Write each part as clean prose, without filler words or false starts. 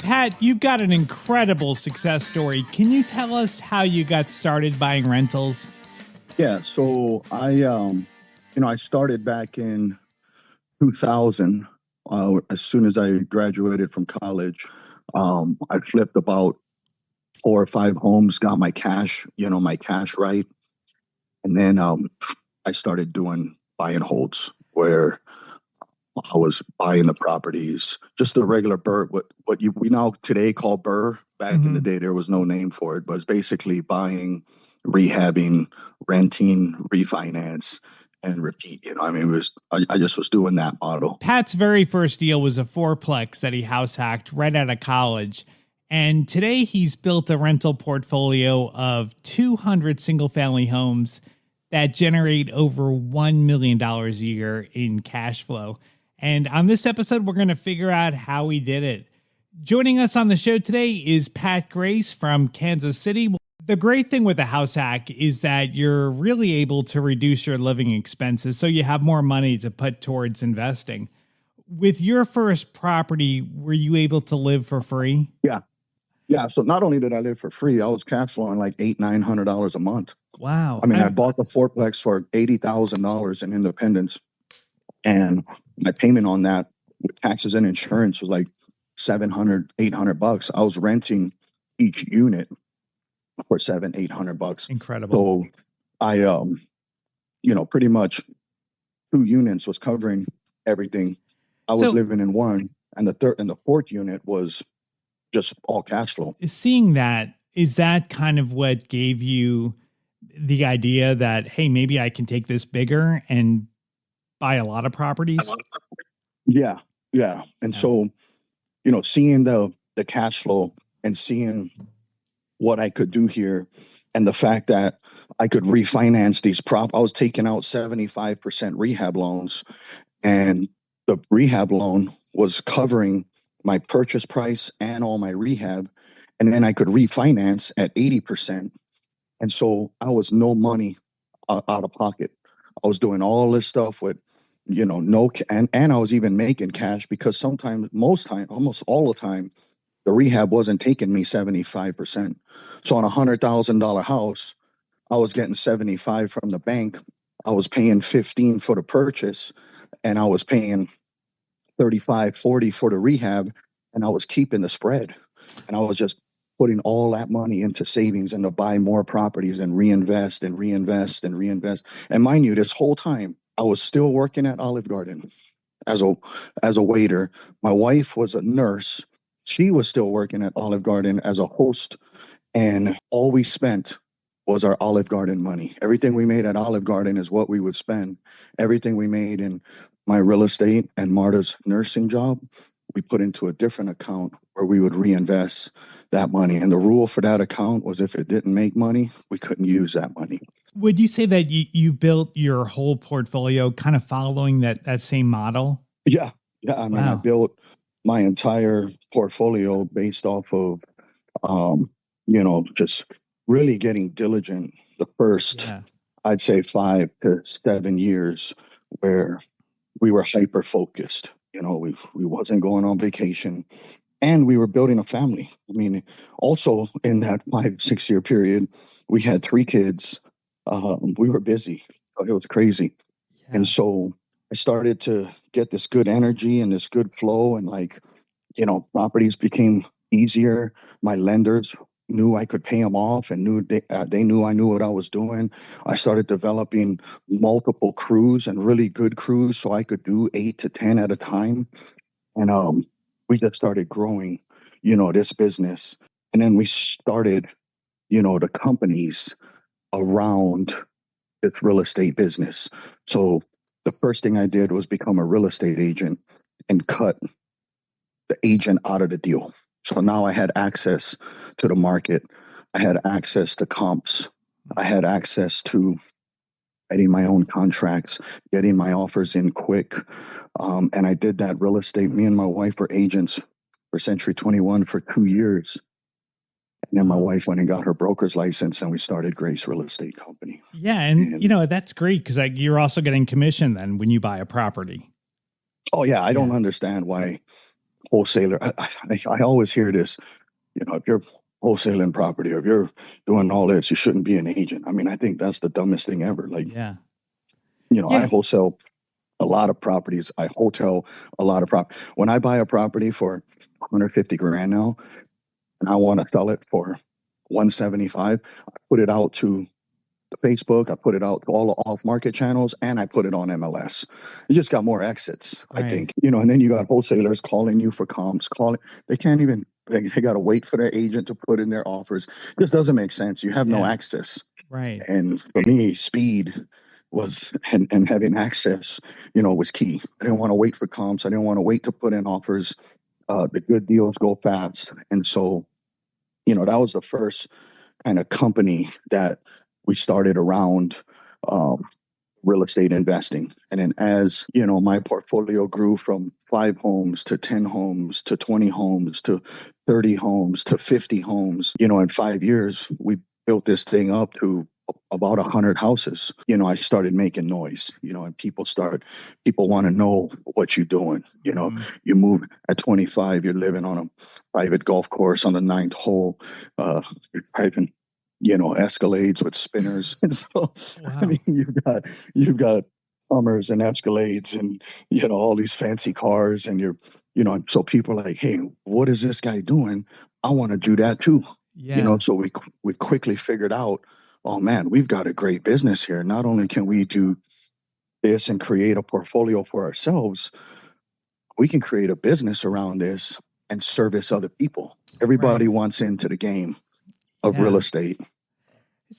Pat, you've got an incredible success story. Can you tell us how you got started buying rentals? Yeah, so I started back in 2000. As soon as I graduated from college, I flipped about 4 or 5 homes, got my cash right, and then I started doing buy and holds where I was buying the properties, just a regular BRRRR, we now today call BRRRR. Back in the day, there was no name for it, but it's basically buying, rehabbing, renting, refinance, and repeat. I just was doing that model. Pat's very first deal was a fourplex that he house hacked right out of college. And today he's built a rental portfolio of 200 single family homes that generate over $1 million a year in cash flow. And on this episode, we're going to figure out how he did it. Joining us on the show today is Pat Grace from Kansas City. The great thing with a house hack is that you're really able to reduce your living expenses, so you have more money to put towards investing. With your first property, were you able to live for free? Yeah. So not only did I live for free, I was cash flowing like $800-900 a month. Wow. I bought the fourplex for $80,000 in Independence, and my payment on that with taxes and insurance was like $700-800. I was renting each unit for $700-800. Incredible. So I, pretty much 2 units was covering everything. I was living in one, and the third and the fourth unit was just all cash flow. Seeing that, is that kind of what gave you the idea that, hey, maybe I can take this bigger and buy a lot of properties? Yeah. And so, seeing the cash flow and seeing what I could do here, and the fact that I could refinance these I was taking out 75% rehab loans, and the rehab loan was covering my purchase price and all my rehab, and then I could refinance at 80%. And so I was no money out of pocket. I was doing all this stuff with, and I was even making cash, because almost all the time, the rehab wasn't taking me 75%. So on $100,000 house, I was getting 75 from the bank. I was paying 15 for the purchase, and I was paying 35, 40 for the rehab, and I was keeping the spread. And I was just putting all that money into savings and to buy more properties and reinvest and reinvest and reinvest. And mind you, this whole time I was still working at Olive Garden as a waiter. My wife was a nurse. She was still working at Olive Garden as a host, and all we spent was our Olive Garden money. Everything we made at Olive Garden is what we would spend. Everything we made in my real estate and Marta's nursing job, we put into a different account where we would reinvest that money. And the rule for that account was if it didn't make money, we couldn't use that money. Would you say that you built your whole portfolio kind of following that same model? Yeah. I built my entire portfolio based off of, just really getting diligent the first, I'd say 5 to 7 years, where we were hyper focused. We wasn't going on vacation, and we were building a family. Also in that 5-6 year period, we had 3 kids. We were busy. It was crazy. Yeah. And so I started to get this good energy and this good flow, and properties became easier. My lenders knew I could pay them off, and they knew I knew what I was doing. I started developing multiple crews, and really good crews, so I could do 8 to 10 at a time. And we just started growing, this business. And then we started, the companies around this real estate business. So the first thing I did was become a real estate agent and cut the agent out of the deal. So now I had access to the market. I had access to comps. I had access to writing my own contracts, getting my offers in quick. And I did that real estate. Me and my wife were agents for Century 21 for 2 years. And then my wife went and got her broker's license, and we started Grace Real Estate Company. Yeah. And that's great, because you're also getting commission then when you buy a property. Oh, yeah. I don't understand why wholesaler. I always hear this, if you're wholesaling property or if you're doing all this, you shouldn't be an agent. I mean, I think that's the dumbest thing ever. Like, Yeah. I Yeah. wholesale a lot of properties. I hotel a lot of prop. When I buy a property for 150 grand now, and I want to sell it for 175, I put it out to the Facebook, I put it out to all the off market channels, and I put it on MLS. You just got more exits, I Right. think. And then you got wholesalers calling you for comps, calling. They can't even, they got to wait for their agent to put in their offers. This doesn't make sense. You have no Yeah. access. Right. And for me, speed was, and having access, was key. I didn't want to wait for comps. I didn't want to wait to put in offers. The good deals go fast. And so, that was the first kind of company that we started around um, real estate investing. And then as, my portfolio grew from 5 homes to 10 homes to 20 homes to 30 homes to 50 homes, in 5 years, we built this thing up to about 100 houses. I started making noise, and people want to know what you're doing. Mhm. You move at 25, you're living on a private golf course on the ninth hole. You're driving, Escalades with spinners. And so, I Wow. mean, you've got Hummers and Escalades and, all these fancy cars. And so people are like, hey, what is this guy doing? I want to do that too. Yeah. So we quickly figured out, oh man, we've got a great business here. Not only can we do this and create a portfolio for ourselves, we can create a business around this and service other people. Everybody Right. wants into the game of real Yeah. estate.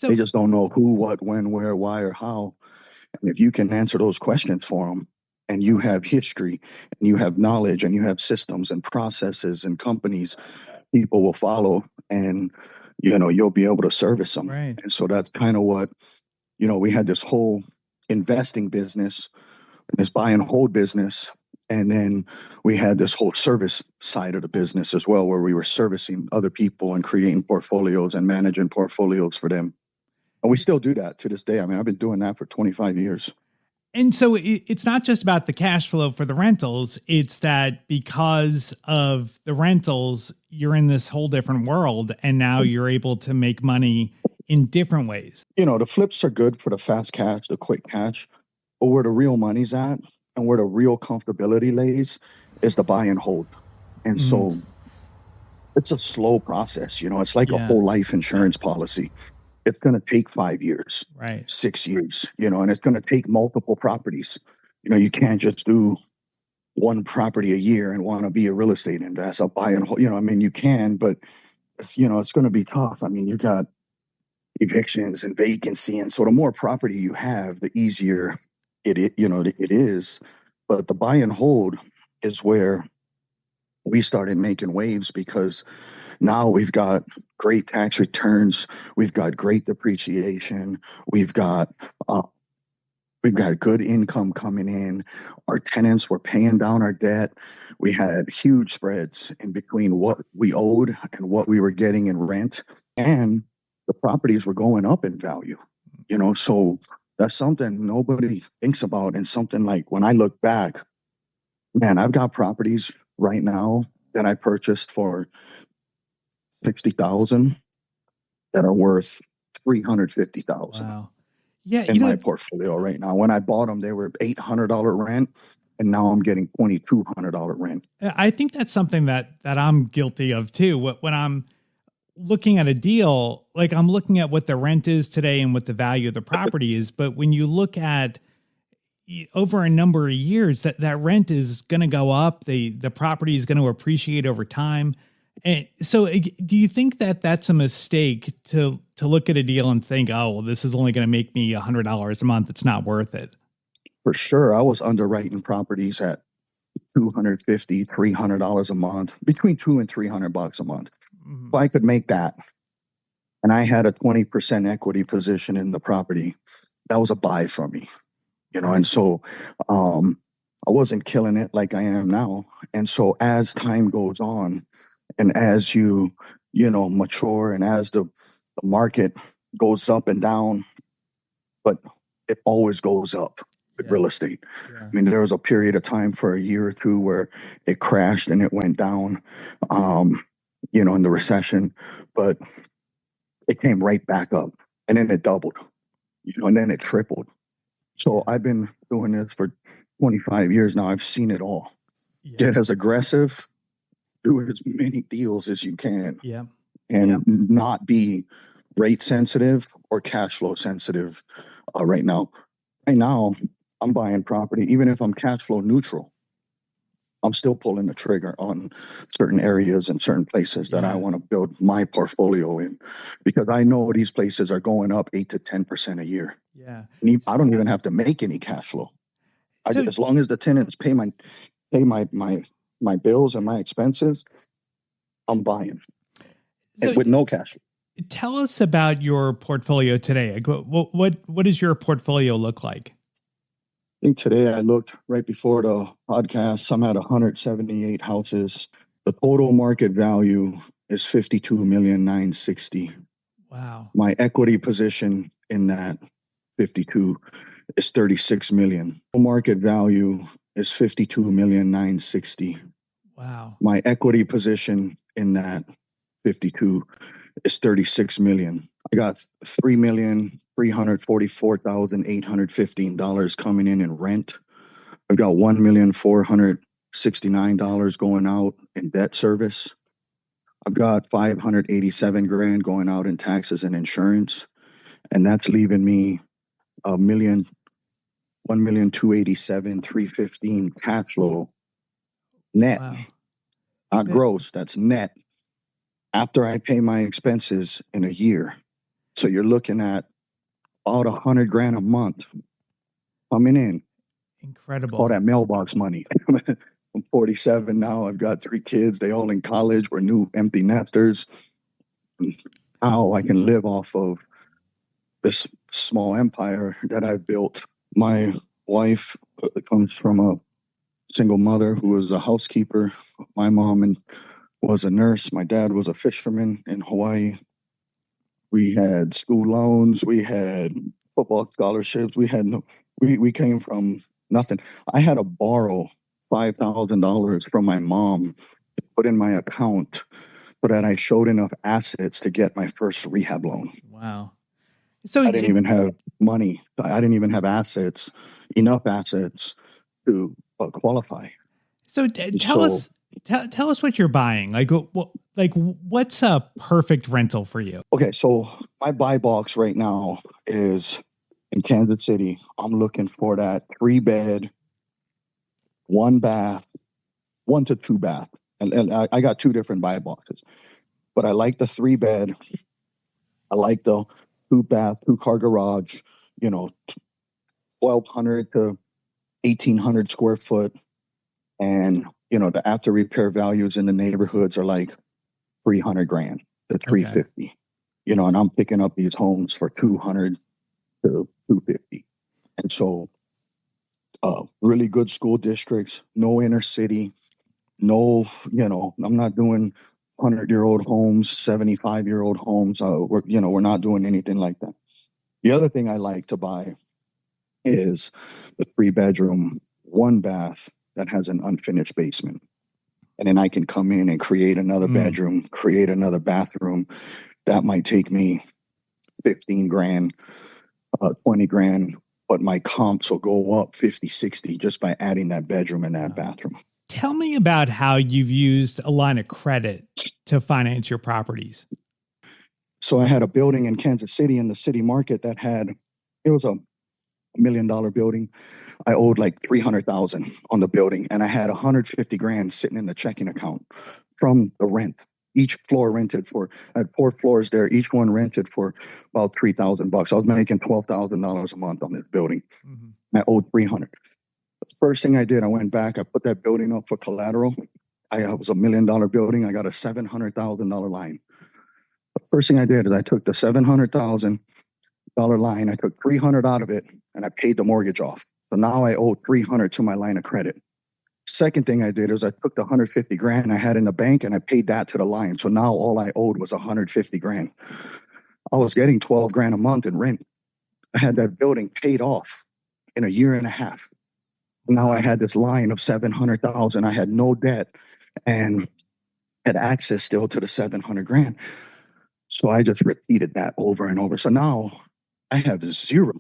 They So just don't know who, what, when, where, why, or how. And if you can answer those questions for them, and you have history, and you have knowledge, and you have systems and processes and companies, people will follow, and you'll be able to service them. right. And so that's kind of what we had this whole investing business, this buy and hold business. And then we had this whole service side of the business as well, where we were servicing other people and creating portfolios and managing portfolios for them. And we still do that to this day. I mean, I've been doing that for 25 years. And so it's not just about the cash flow for the rentals. It's that because of the rentals, you're in this whole different world, and now you're able to make money in different ways. The flips are good for the fast cash, the quick cash, but where the real money's at and where the real comfortability lays is the buy and hold. And Mhm. so it's a slow process. It's like a Yeah. whole life insurance policy. It's going to take 5 years, Right. 6 years, and it's going to take multiple properties. You can't just do one property a year and want to be a real estate investor, buy and hold. I mean, you can, but it's going to be tough. I mean, you got evictions and vacancy, and so the more property you have, the easier it is. But the buy and hold is where we started making waves because now we've got great tax returns, we've got great depreciation, we've got uh, we've got good income coming in. Our tenants were paying down our debt. We had huge spreads in between what we owed and what we were getting in rent, and the properties were going up in value. So that's something nobody thinks about, and something like when I look back, man, I've got properties right now that I purchased for 60,000 that are worth 350,000 Wow. Yeah. in my portfolio right now. When I bought them, they were $800 rent, and now I'm getting $2,200 rent. I think that's something that I'm guilty of too. When I'm looking at a deal, like I'm looking at what the rent is today and what the value of the property is. But when you look at over a number of years, that rent is going to go up. The property is going to appreciate over time. And so, do you think that that's a mistake to look at a deal and think, oh, well, this is only going to make me $100 a month? It's not worth it. For sure, I was underwriting properties at 250, $300 a month, between two and $300 a month. If Mhm. I could make that, and I had a 20% equity position in the property, that was a buy for me. And Right. so um, I wasn't killing it like I am now. And so as time goes on, and as you mature, and as the market goes up and down, but it always goes up. with Yeah. real estate. Yeah. I mean, there was a period of time for a year or two where it crashed and it went down, um, in the recession, but it came right back up and then it doubled, and then it tripled. So Yeah. I've been doing this for 25 years now. I've seen it all. Yeah. Get as aggressive, do as many deals as you can, Yeah. and not be rate sensitive or cash flow sensitive right now. Right now, I'm buying property, even if I'm cash flow neutral. I'm still pulling the trigger on certain areas and certain places that I Yeah. want to build my portfolio in because I know these places are going up 8 to 10% a year. Yeah. I don't even have to make any cash flow. So As long as the tenants pay my bills and my expenses, I'm buying so with no cash. tell us about your portfolio today. Like, what does your portfolio look like? I think today I looked right before the podcast. I'm at 178 houses. The total market value is 52,960. Wow. My equity position in that 52 is 36 million. Market value is 52,960. Wow. My equity position in that 52 is 36 million. I got $3,344,815 coming in rent. I've got $1,469 going out in debt service. I've got 587 grand going out in taxes and insurance, and that's leaving me a million, 1,287,315 cash flow net, Wow. not That, gross. That's net after I pay my expenses in a year. So you're looking at about 100 grand a month coming in. All incredible. that mailbox money. I'm 47 now. I've got 3 kids. They all in college. We're new empty nesters. How I can live off of this small empire that I've built. My wife comes from a single mother who was a housekeeper. My mom was a nurse. My dad was a fisherman in Hawaii. We had school loans. We had football scholarships. We came from nothing. I had to borrow $5,000 from my mom to put in my account so that I showed enough assets to get my first rehab loan. Wow. So I didn't even have money. I didn't even have enough assets to qualify. tell So, us tell us what you're buying. What's a perfect rental for you? okay, so my buy box right now is in Kansas City. I'm looking for that 3 bed, 1 bath, 1 to 2 bath. And I got 2 different buy boxes, but I like the 3 bed. I like the 2 bath, 2 car garage, you know, 1,200 to 1,800 square foot. And, the after repair values in the neighborhoods are like 300 grand to Okay. 350, and I'm picking up these homes for 200 to 250. And so, really good school districts, no inner city, no, I'm not doing 100-year-old homes, 75-year-old homes. We're not doing anything like that. The other thing I like to buy is the 3 bedroom, 1 bath that has an unfinished basement. And then I can come in and create another Mm. bedroom, create another bathroom. That might take me 15 grand, 20 grand, but my comps will go up 50, 60 just by adding that bedroom and that Wow. bathroom. Tell me about how you've used a line of credit to finance your properties. So I had a building in Kansas City in the city market it was a $1 million building. I owed like 300,000 on the building, and I had 150 grand sitting in the checking account from the rent. Each floor rented for, I had 4 floors there. Each one rented for about $3,000. I was making $12,000 a month on this building. Mm-hmm. I owed 300. The first thing I did, I went back, I put that building up for collateral. It was $1 million building. I got a $700,000 line. The first thing I did is I took the $700,000 line, I took 300 out of it, and I paid the mortgage off. So now I owe 300 to my line of credit. Second thing I did is I took the 150 grand I had in the bank and I paid that to the line. So now all I owed was 150 grand. I was getting 12 grand a month in rent. I had that building paid off. in a year and a half. Now I Wow. had this line of 700,000. I had no debt and had access still to the 700 grand. So I just repeated that over and over. So now I have zero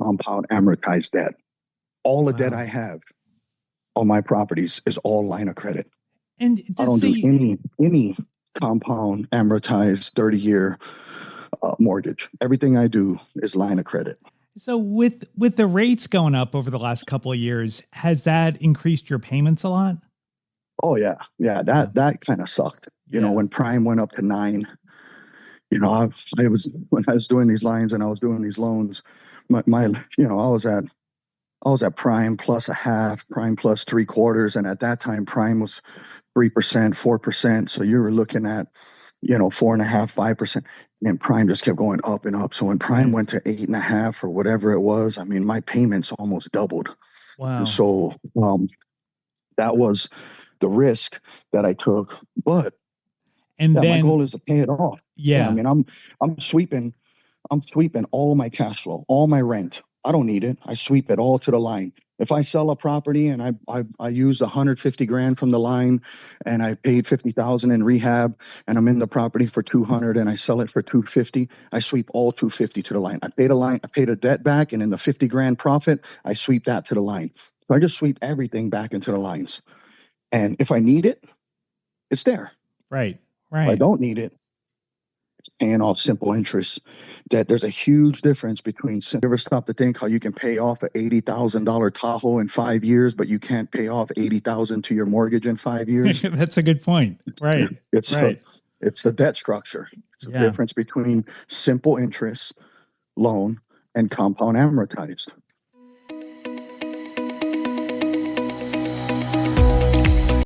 compound amortized debt. All the debt Wow. I have on my properties is all line of credit. And I does don't do the any compound amortized 30-year mortgage. Everything I do is line of credit. so with the rates going up over the last couple of years, has that increased your payments a lot? Oh yeah, yeah. Yeah. That kind of sucked. You know, Yeah. when prime went up to 9. You know, I was when I was doing these lines and I was doing these loans. My I was at prime plus a half, prime plus three quarters, and at that time prime was 3%, 4%. So you were looking at 4.5%, 5%, and prime just kept going up and up. So when prime Right. went to 8.5 or whatever it was, I mean, my payments almost doubled. And Wow. so that was the risk that I took. But And yeah, my then goal is to pay it off. Yeah, I yeah. mean, I'm sweeping all my cash flow, all my rent. I don't need it. I sweep it all to the line. If I sell a property and I use 150 grand from the line and I paid 50,000 in rehab and I'm in the property for 200 and I sell it for 250, I sweep all 250 to the line. I pay the debt back, and in the 50 grand profit, I sweep that to the line. So I just sweep everything back into the lines. And if I need it, it's there. Right. If I Right. don't need it, paying off simple interest. That there's a huge difference between you ever stop to think how you can pay off a $80,000 Tahoe in 5 years, but you can't pay off 80,000 to your mortgage in 5 years. That's a good point. Right. It's the Right. it's the debt structure. It's the Yeah. difference between simple interest loan and compound amortized.